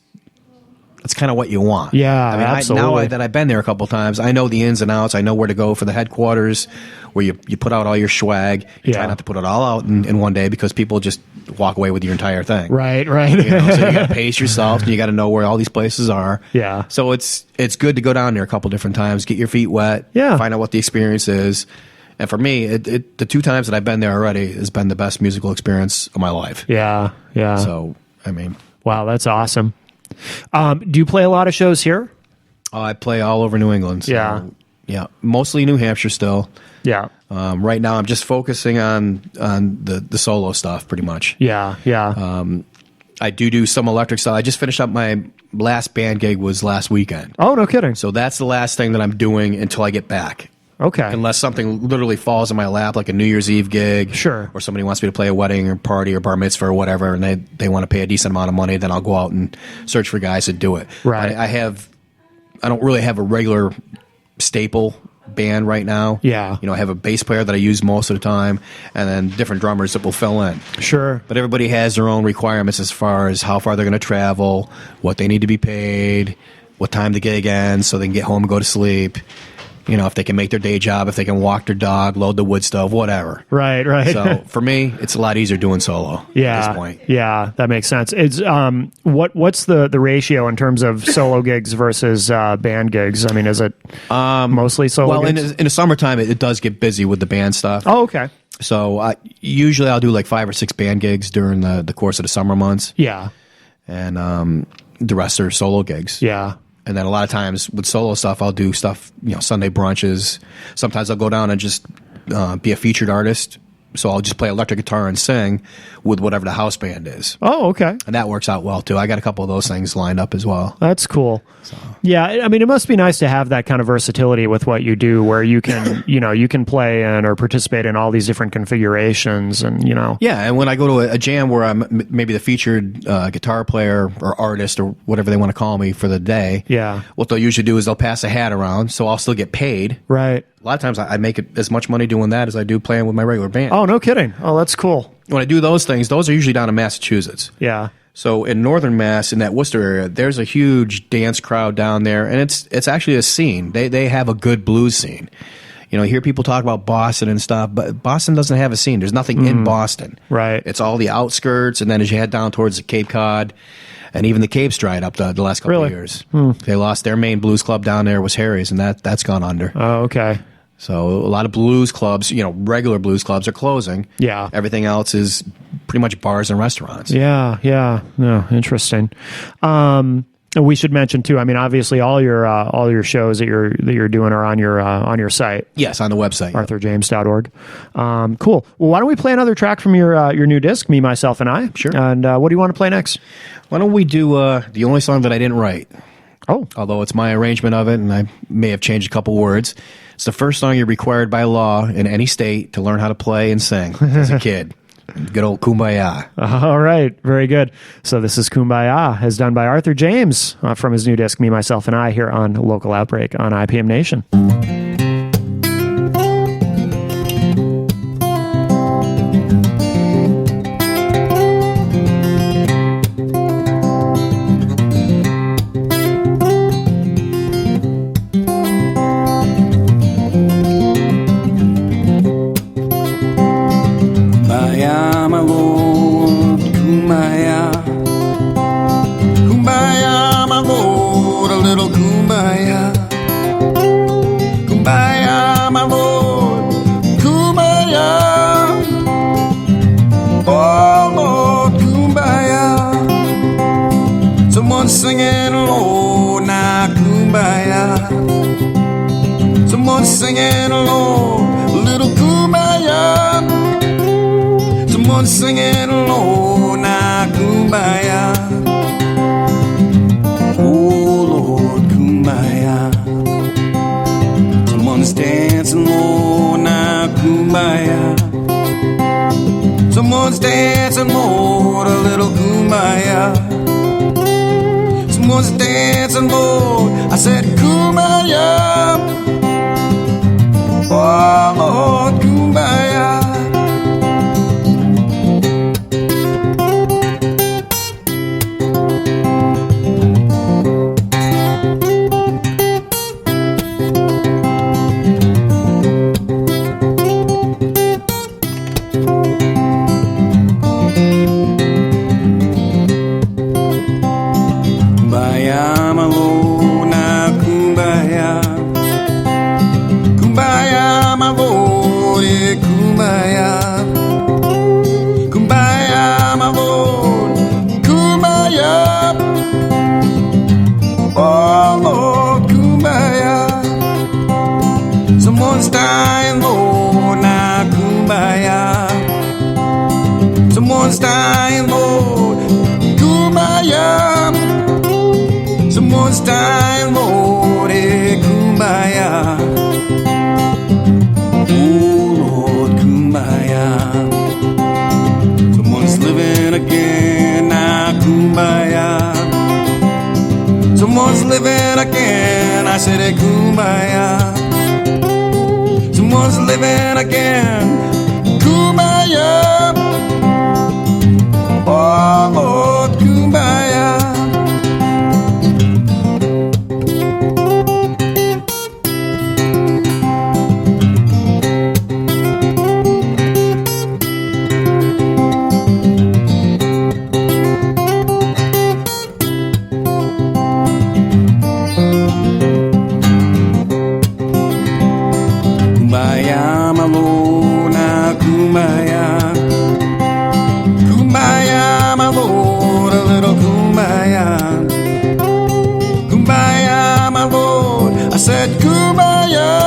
[SPEAKER 2] kind of what you want.
[SPEAKER 3] Yeah,
[SPEAKER 2] I mean,
[SPEAKER 3] absolutely.
[SPEAKER 2] now that I've been there a couple times, I know the ins and outs. I know where to go for the headquarters, where you put out all your swag. You try not to put it all out in one day because people just walk away with your entire thing.
[SPEAKER 3] Right.
[SPEAKER 2] So you got to pace yourself, and you got to know where all these places are.
[SPEAKER 3] Yeah.
[SPEAKER 2] So it's good to go down there a couple different times, get your feet wet, find out what the experience is. And for me, the 2 times that I've been there already has been the best musical experience of my life.
[SPEAKER 3] Yeah. Yeah.
[SPEAKER 2] So, I mean.
[SPEAKER 3] Wow, that's awesome. Do you play a lot of shows here?
[SPEAKER 2] I play all over New England. So,
[SPEAKER 3] Yeah.
[SPEAKER 2] Mostly New Hampshire still.
[SPEAKER 3] Yeah.
[SPEAKER 2] Right now, I'm just focusing on the solo stuff pretty much.
[SPEAKER 3] Yeah. Yeah.
[SPEAKER 2] I do some electric stuff. I just finished up my last band gig was last weekend.
[SPEAKER 3] Oh, no kidding.
[SPEAKER 2] So that's the last thing that I'm doing until I get back.
[SPEAKER 3] Okay.
[SPEAKER 2] Unless something literally falls in my lap, like a New Year's Eve gig.
[SPEAKER 3] Sure.
[SPEAKER 2] Or somebody wants me to play a wedding or party or bar mitzvah or whatever, and they want to pay a decent amount of money, then I'll go out and search for guys that do it.
[SPEAKER 3] Right.
[SPEAKER 2] I don't really have a regular staple band right now.
[SPEAKER 3] Yeah.
[SPEAKER 2] I have a bass player that I use most of the time, and then different drummers that will fill in.
[SPEAKER 3] Sure.
[SPEAKER 2] But everybody has their own requirements as far as how far they're going to travel, what they need to be paid, what time the gig ends so they can get home and go to sleep. If they can make their day job, if they can walk their dog, load the wood stove, whatever.
[SPEAKER 3] Right.
[SPEAKER 2] So for me, it's a lot easier doing solo at this point.
[SPEAKER 3] Yeah, that makes sense. It's what's the ratio in terms of solo gigs versus band gigs? I mean, is it mostly solo gigs?
[SPEAKER 2] In the summertime, it does get busy with the band stuff.
[SPEAKER 3] Oh, okay.
[SPEAKER 2] So usually I'll do like 5 or 6 band gigs during the course of the summer months.
[SPEAKER 3] Yeah.
[SPEAKER 2] And the rest are solo gigs.
[SPEAKER 3] Yeah.
[SPEAKER 2] And then a lot of times with solo stuff, I'll do stuff, Sunday brunches. Sometimes I'll go down and just be a featured artist. So I'll just play electric guitar and sing with whatever the house band is.
[SPEAKER 3] Oh, okay.
[SPEAKER 2] And that works out well, too. I got a couple of those things lined up as well.
[SPEAKER 3] That's cool. So. Yeah, I mean, it must be nice to have that kind of versatility with what you do where you can, you can play in or participate in all these different configurations and,
[SPEAKER 2] Yeah, and when I go to a jam where I'm maybe the featured guitar player or artist or whatever they want to call me for the day, what they'll usually do is they'll pass a hat around, so I'll still get paid.
[SPEAKER 3] Right.
[SPEAKER 2] A lot of times I make as much money doing that as I do playing with my regular band.
[SPEAKER 3] Oh, no kidding. Oh, that's cool.
[SPEAKER 2] When I do those things, those are usually down in Massachusetts.
[SPEAKER 3] Yeah.
[SPEAKER 2] So in northern Mass, in that Worcester area, there's a huge dance crowd down there, and it's actually a scene. They have a good blues scene. You hear people talk about Boston and stuff, but Boston doesn't have a scene. There's nothing in Boston.
[SPEAKER 3] Right.
[SPEAKER 2] It's all the outskirts, and then as you head down towards the Cape Cod, and even the Cape's dried up the last couple of years. They lost their main blues club down there was Harry's, and that's gone under.
[SPEAKER 3] Oh, okay.
[SPEAKER 2] So a lot of blues clubs, regular blues clubs are closing.
[SPEAKER 3] Yeah.
[SPEAKER 2] Everything else is pretty much bars and restaurants.
[SPEAKER 3] Yeah, yeah. No, interesting. We should mention too. I mean, obviously, all your shows that you're doing are on your site.
[SPEAKER 1] Yes, on the website.
[SPEAKER 3] ArthurJames.org. Cool. Well, why don't we play another track from your new disc, Me, Myself, and I?
[SPEAKER 2] Sure.
[SPEAKER 3] And what do you want to play next?
[SPEAKER 2] Why don't we do the only song that I didn't write?
[SPEAKER 3] Oh.
[SPEAKER 2] Although it's my arrangement of it, and I may have changed a couple words. It's the first song you're required by law in any state to learn how to play and sing as a kid. Good old Kumbaya.
[SPEAKER 3] All right. Very good. So this is Kumbaya, as done by Arthur James from his new disc, Me, Myself, and I, here on Local Outbreak on IPM Nation.
[SPEAKER 1] Kumbaya, my lord, kumbaya. Kumbaya, my lord, a little kumbaya. singing, Lord, now kumbaya. Someone's singing, Lord, a little kumbaya. Someone's singing, Lord, now kumbaya. Oh, Lord, kumbaya. Someone's dancing, Lord, now kumbaya. Someone's dancing, Lord, a little kumbaya. Someone's dancing, Lord, I said kumbaya. Oh, Lord, kumbaya. Someone's dying, Lord, now kumbaya. Someone's dying, Lord, kumbaya. Someone's dying, Lord, hey, kumbaya. Oh, Lord, kumbaya. Someone's living again, now kumbaya. Someone's living again, I said, hey, kumbaya. Someone's living again, kumbaya. Oh, Lord, kumbaya. Kumbaya, my Lord, now kumbaya. Kumbaya, my Lord, a little kumbaya. Kumbaya, my Lord, I said kumbaya.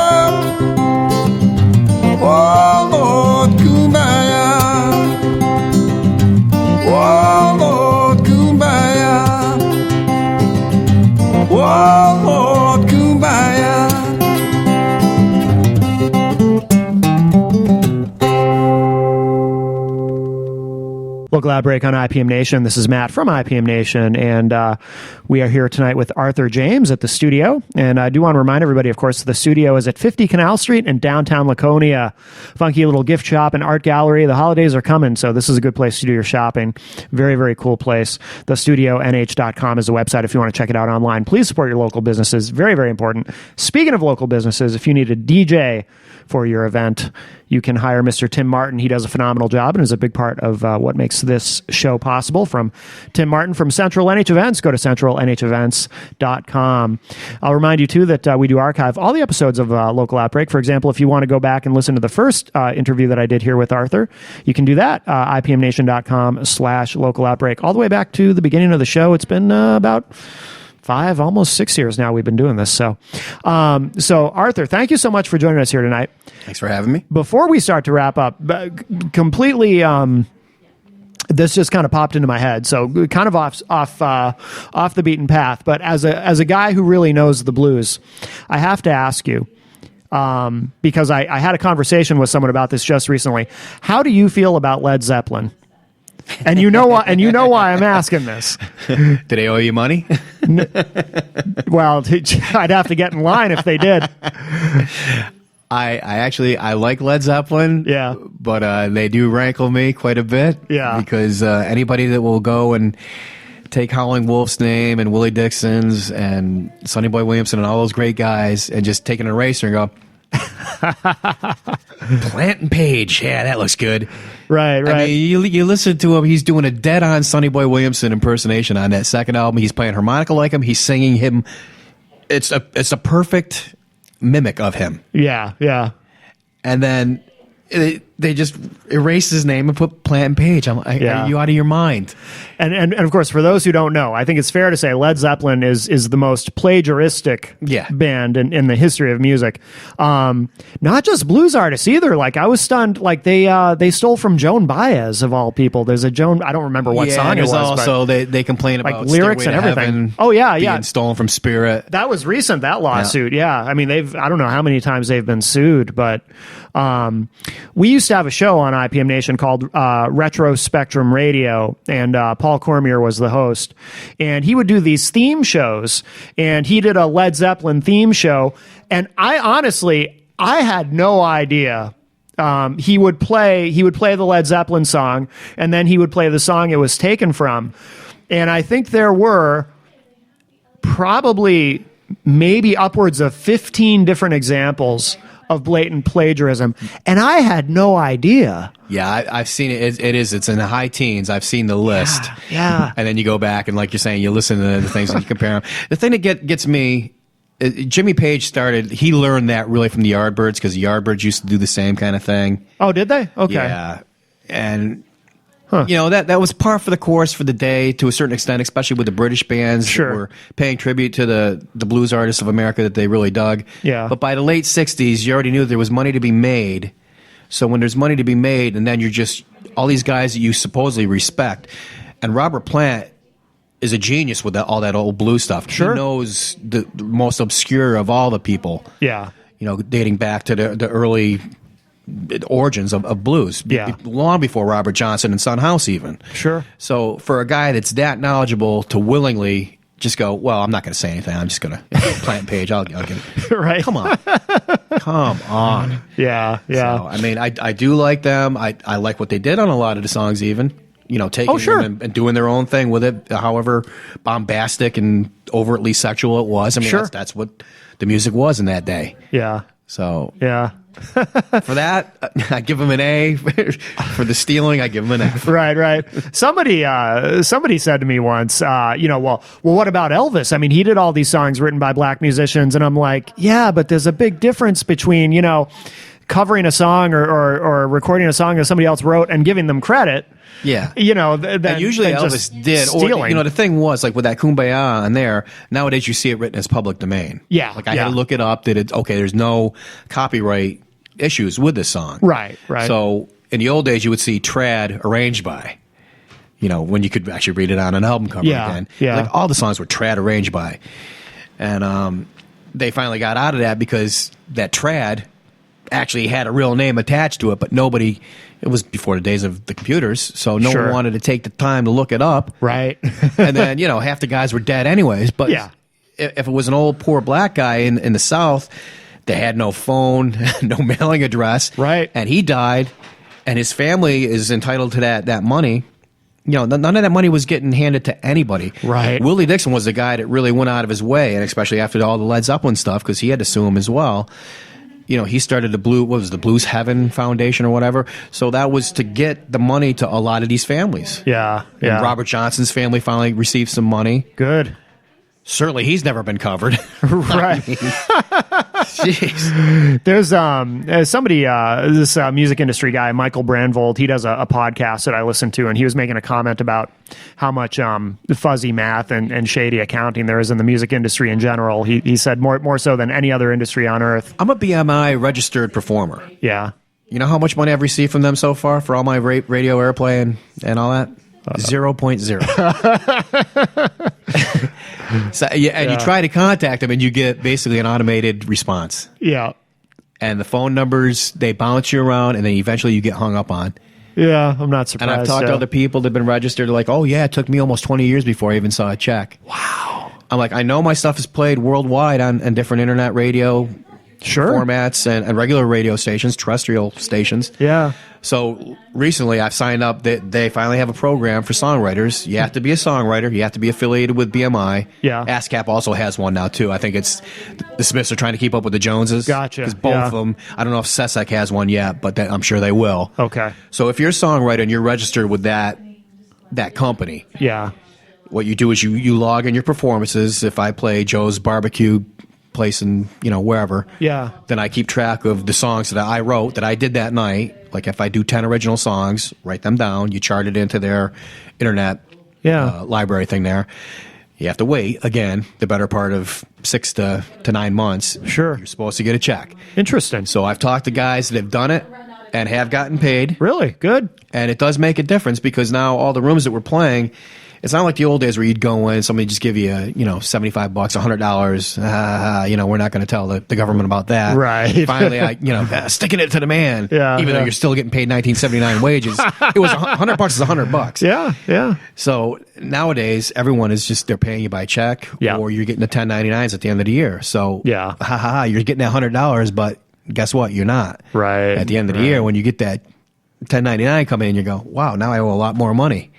[SPEAKER 1] Oh, Lord, kumbaya. Oh, Lord, kumbaya. Oh, Lord, kumbaya.
[SPEAKER 3] Local Outbreak on IPM Nation. This is Matt from IPM Nation, and we are here tonight with Arthur James at the studio. And I do want to remind everybody, of course, the studio is at 50 Canal Street in downtown Laconia. Funky little gift shop and art gallery. The holidays are coming, so this is a good place to do your shopping. Very, very cool place. TheStudioNH.com is the website if you want to check it out online. Please support your local businesses. Very, very important. Speaking of local businesses, if you need a DJ for your event, you can hire Mr. Tim Martin. He does a phenomenal job and is a big part of what makes this show possible. From Tim Martin from Central NH Events, go to centralnhevents.com. I'll remind you, too, that we do archive all the episodes of Local Outbreak. For example, if you want to go back and listen to the first interview that I did here with Arthur, you can do that, ipmnation.com/local outbreak, all the way back to the beginning of the show. It's been about 5, almost 6 years now we've been doing this. So Arthur, thank you so much for joining us here tonight.
[SPEAKER 2] Thanks for having me.
[SPEAKER 3] Before we start to wrap up, completely, this just kind of popped into my head. So kind of off the beaten path. But as a guy who really knows the blues, I have to ask you, because I had a conversation with someone about this just recently. How do you feel about Led Zeppelin? And you know why I'm asking this.
[SPEAKER 2] Did they owe you money?
[SPEAKER 3] Well, I'd have to get in line if they did.
[SPEAKER 2] I like Led Zeppelin.
[SPEAKER 3] Yeah.
[SPEAKER 2] But they do rankle me quite a bit.
[SPEAKER 3] Yeah.
[SPEAKER 2] Because anybody that will go and take Howlin' Wolf's name and Willie Dixon's and Sonny Boy Williamson and all those great guys and just take an eraser and go, Plant and Page, yeah, that looks good.
[SPEAKER 3] Right.
[SPEAKER 2] I mean, you listen to him, he's doing a dead-on Sonny Boy Williamson impersonation on that second album. He's playing harmonica like him. He's singing him. It's a perfect mimic of him.
[SPEAKER 3] Yeah.
[SPEAKER 2] And then they just erased his name and put Plant and Page. Are you out of your mind?
[SPEAKER 3] And of course, for those who don't know, I think it's fair to say Led Zeppelin is the most plagiaristic band in the history of music. Not just blues artists either. Like, I was stunned. Like, they stole from Joan Baez of all people. There's a Joan. I don't remember what song it was.
[SPEAKER 2] Also, they complain about
[SPEAKER 3] lyrics and everything.
[SPEAKER 2] Heaven
[SPEAKER 3] being
[SPEAKER 2] stolen from Spirit.
[SPEAKER 3] That was recent. That lawsuit. Yeah. I mean, I don't know how many times they've been sued, but we used to have a show on IPM Nation called Retro Spectrum Radio, and Paul Cormier was the host, and he would do these theme shows, and he did a Led Zeppelin theme show, and I had no idea. He would play the Led Zeppelin song, and then he would play the song it was taken from, and I think there were probably maybe upwards of 15 different examples of blatant plagiarism, and I had no idea.
[SPEAKER 2] Yeah, I've seen it. It's in the high teens. I've seen the list.
[SPEAKER 3] Yeah.
[SPEAKER 2] And then you go back and, like you're saying, you listen to the things and you compare them. The thing that gets me, Jimmy Page he learned that really from the Yardbirds, because the Yardbirds used to do the same kind of thing.
[SPEAKER 3] Oh, did they? Okay.
[SPEAKER 2] Yeah. And that was par for the course for the day to a certain extent, especially with the British bands that were paying tribute to the blues artists of America that they really dug.
[SPEAKER 3] Yeah.
[SPEAKER 2] But by the late 60s, you already knew there was money to be made. So when there's money to be made, and then you're just all these guys that you supposedly respect, and Robert Plant is a genius with all that old blues stuff.
[SPEAKER 3] Sure.
[SPEAKER 2] He knows the most obscure of all the people.
[SPEAKER 3] Yeah.
[SPEAKER 2] Dating back to the early origins of blues, long before Robert Johnson and Son House even.
[SPEAKER 3] Sure.
[SPEAKER 2] So for a guy that's that knowledgeable to willingly just go, well, I'm not going to say anything. I'm just going to Plant and Page. I'll get it.
[SPEAKER 3] Right.
[SPEAKER 2] Come on. Come on.
[SPEAKER 3] Yeah.
[SPEAKER 2] So, I mean, I do like them. I like what they did on a lot of the songs even. Taking them and doing their own thing with it, however bombastic and overtly sexual it was. I mean, that's what the music was in that day.
[SPEAKER 3] Yeah.
[SPEAKER 2] So.
[SPEAKER 3] Yeah.
[SPEAKER 2] For that, I give him an A. For the stealing, I give him an F.
[SPEAKER 3] Right. Somebody said to me once, well, what about Elvis? I mean, he did all these songs written by black musicians, and I'm like, yeah, but there's a big difference between, covering a song or recording a song that somebody else wrote and giving them credit.
[SPEAKER 2] Yeah.
[SPEAKER 3] And
[SPEAKER 2] usually Elvis did.
[SPEAKER 3] Stealing.
[SPEAKER 2] Or, the thing was, like with that Kumbaya on there, nowadays you see it written as public domain.
[SPEAKER 3] Yeah.
[SPEAKER 2] Like I had to look it up. There's no copyright issues with this song.
[SPEAKER 3] Right.
[SPEAKER 2] So in the old days, you would see trad arranged by, when you could actually read it on an album cover again.
[SPEAKER 3] Yeah.
[SPEAKER 2] Like all the songs were trad arranged by. And they finally got out of that because that trad actually had a real name attached to it, but nobody, it was before the days of the computers, so no one wanted to take the time to look it up.
[SPEAKER 3] Right.
[SPEAKER 2] And then, half the guys were dead anyways. But if it was an old poor black guy in the South, they had no phone, no mailing address.
[SPEAKER 3] Right.
[SPEAKER 2] And he died, and his family is entitled to that money. None of that money was getting handed to anybody.
[SPEAKER 3] Right.
[SPEAKER 2] Willie Dixon was the guy that really went out of his way, and especially after all the Led Zeppelin stuff, because he had to sue him as well. He started the Blues Heaven Foundation or whatever. So that was to get the money to a lot of these families.
[SPEAKER 3] Yeah.
[SPEAKER 2] And Robert Johnson's family finally received some money.
[SPEAKER 3] Good.
[SPEAKER 2] Certainly, he's never been covered.
[SPEAKER 3] Right.
[SPEAKER 2] Jeez.
[SPEAKER 3] There's somebody, this music industry guy, Michael Brandvold. He does a podcast that I listen to, and he was making a comment about how much fuzzy math and shady accounting there is in the music industry in general. He said more so than any other industry on earth.
[SPEAKER 2] I'm a BMI registered performer.
[SPEAKER 3] Yeah.
[SPEAKER 2] You know how much money I've received from them so far for all my radio airplay and all that? 0.0. So, and you try to contact them, and you get basically an automated response.
[SPEAKER 3] Yeah.
[SPEAKER 2] And the phone numbers, they bounce you around, and then eventually you get hung up on.
[SPEAKER 3] Yeah, I'm not surprised.
[SPEAKER 2] And I've talked to other people that have been registered, like, oh, yeah, it took me almost 20 years before I even saw a check.
[SPEAKER 3] Wow.
[SPEAKER 2] I'm like, I know my stuff is played worldwide on different internet radio formats and regular radio stations, terrestrial stations.
[SPEAKER 3] Yeah.
[SPEAKER 2] So recently I've signed up that they finally have a program for songwriters. You have to be a songwriter. You have to be affiliated with BMI.
[SPEAKER 3] Yeah.
[SPEAKER 2] ASCAP also has one now, too. I think it's the Smiths are trying to keep up with the Joneses.
[SPEAKER 3] Gotcha.
[SPEAKER 2] Because both of them, I don't know if SESEC has one yet, but I'm sure they will.
[SPEAKER 3] Okay.
[SPEAKER 2] So if you're a songwriter and you're registered with that company,
[SPEAKER 3] yeah,
[SPEAKER 2] what you do is you log in your performances. If I play Joe's Barbecue place in, wherever.
[SPEAKER 3] Yeah.
[SPEAKER 2] Then I keep track of the songs that I wrote that I did that night. Like if I do 10 original songs, write them down. You chart it into their internet library thing there. You have to wait, again, the better part of 6 to 9 months.
[SPEAKER 3] Sure.
[SPEAKER 2] You're supposed to get a check.
[SPEAKER 3] Interesting.
[SPEAKER 2] So I've talked to guys that have done it and have gotten paid.
[SPEAKER 3] Really? Good.
[SPEAKER 2] And it does make a difference because now all the rooms that we're playing, it's not like the old days where you'd go in and somebody just give you, $75, $100. We're not going to tell the government about that.
[SPEAKER 3] Right.
[SPEAKER 2] Finally, sticking it to the man.
[SPEAKER 3] Yeah.
[SPEAKER 2] Even though you're still getting paid 1979 wages. It was $100 is $100.
[SPEAKER 3] Yeah. Yeah.
[SPEAKER 2] So nowadays, everyone is just, they're paying you by check or you're getting the 1099s at the end of the year. So, you're getting that $100, but guess what? You're not.
[SPEAKER 3] Right.
[SPEAKER 2] At the end of the year, when you get that 1099 come in, you go, wow, now I owe a lot more money.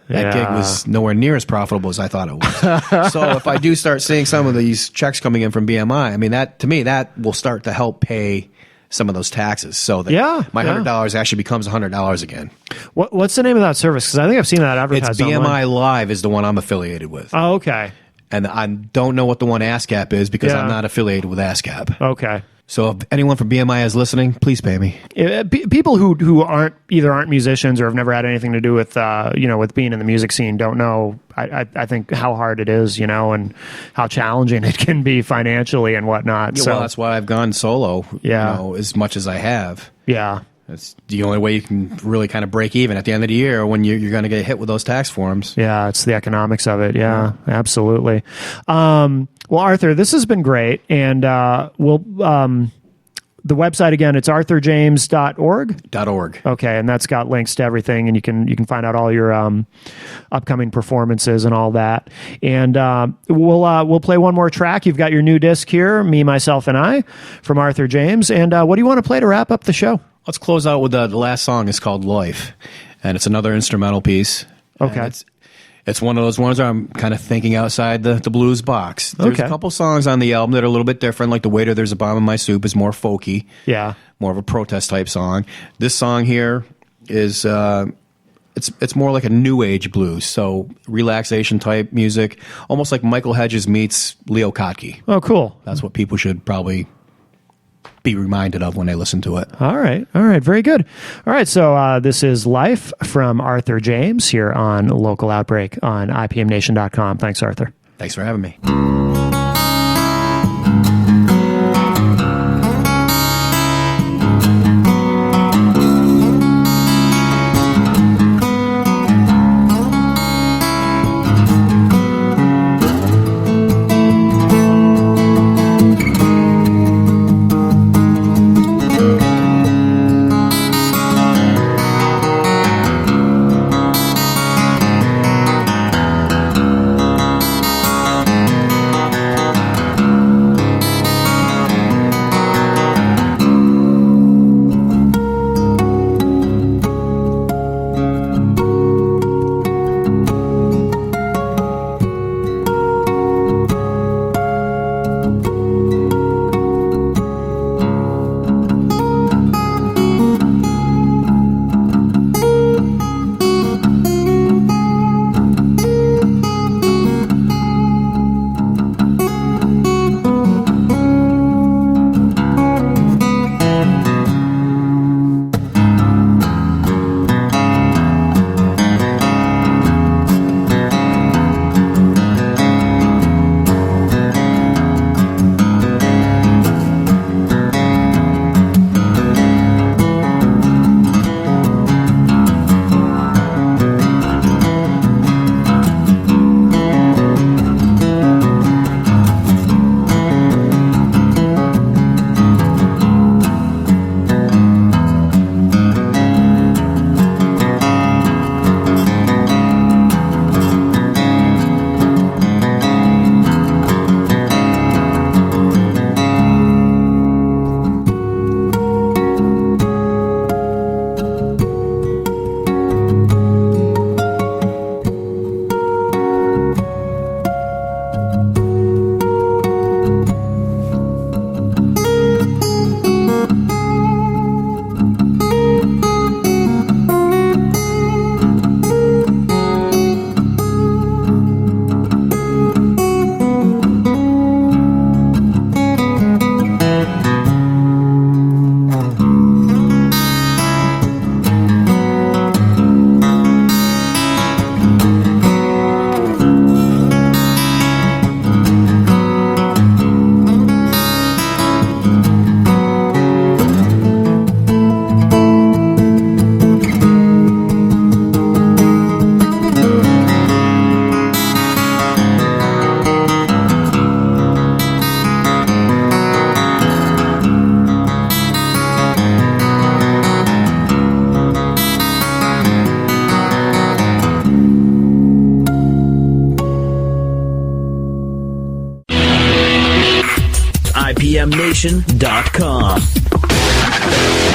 [SPEAKER 2] That gig was nowhere near as profitable as I thought it was. So if I do start seeing some of these checks coming in from BMI, I mean, that to me, that will start to help pay some of those taxes. So that my $100 actually becomes $100 again.
[SPEAKER 3] What's the name of that service? Because I think I've seen that advertised.
[SPEAKER 2] It's BMI
[SPEAKER 3] online.
[SPEAKER 2] Live is the one I'm affiliated with.
[SPEAKER 3] Oh, okay.
[SPEAKER 2] And I don't know what the one ASCAP is because I'm not affiliated with ASCAP.
[SPEAKER 3] Okay.
[SPEAKER 2] So if anyone from BMI is listening, please pay me.
[SPEAKER 3] People who aren't musicians or have never had anything to do with with being in the music scene don't know. I think how hard it is, and how challenging it can be financially and whatnot.
[SPEAKER 2] Yeah,
[SPEAKER 3] so
[SPEAKER 2] well, that's why I've gone solo. As much as I have.
[SPEAKER 3] Yeah.
[SPEAKER 2] That's the only way you can really kind of break even at the end of the year when you're going to get hit with those tax forms.
[SPEAKER 3] Yeah, it's the economics of it. Yeah, absolutely. Well, Arthur, this has been great, and we'll the website again. It's arthurjames.org.
[SPEAKER 2] .org.
[SPEAKER 3] Okay, and that's got links to everything, and you can find out all your upcoming performances and all that. And we'll play one more track. You've got your new disc here, Me, Myself, and I, from Arthur James. And what do you want to play to wrap up the show?
[SPEAKER 2] Let's close out with the last song. It's called Life, and it's another instrumental piece.
[SPEAKER 3] Okay.
[SPEAKER 2] It's one of those ones where I'm kind of thinking outside the blues box. There's a couple songs on the album that are a little bit different, like The Waiter, There's a Bomb in My Soup is more folky.
[SPEAKER 3] Yeah.
[SPEAKER 2] More of a protest type song. This song here is it's more like a new age blues, so relaxation type music, almost like Michael Hedges meets Leo Kottke.
[SPEAKER 3] Oh, cool.
[SPEAKER 2] That's what people should probably be reminded of when they listen to it.
[SPEAKER 3] All right. Very good. All right. So this is Life from Arthur James here on Local Outbreak on IPMNation.com. Thanks, Arthur.
[SPEAKER 2] Thanks for having me.
[SPEAKER 4] IPMNation.com.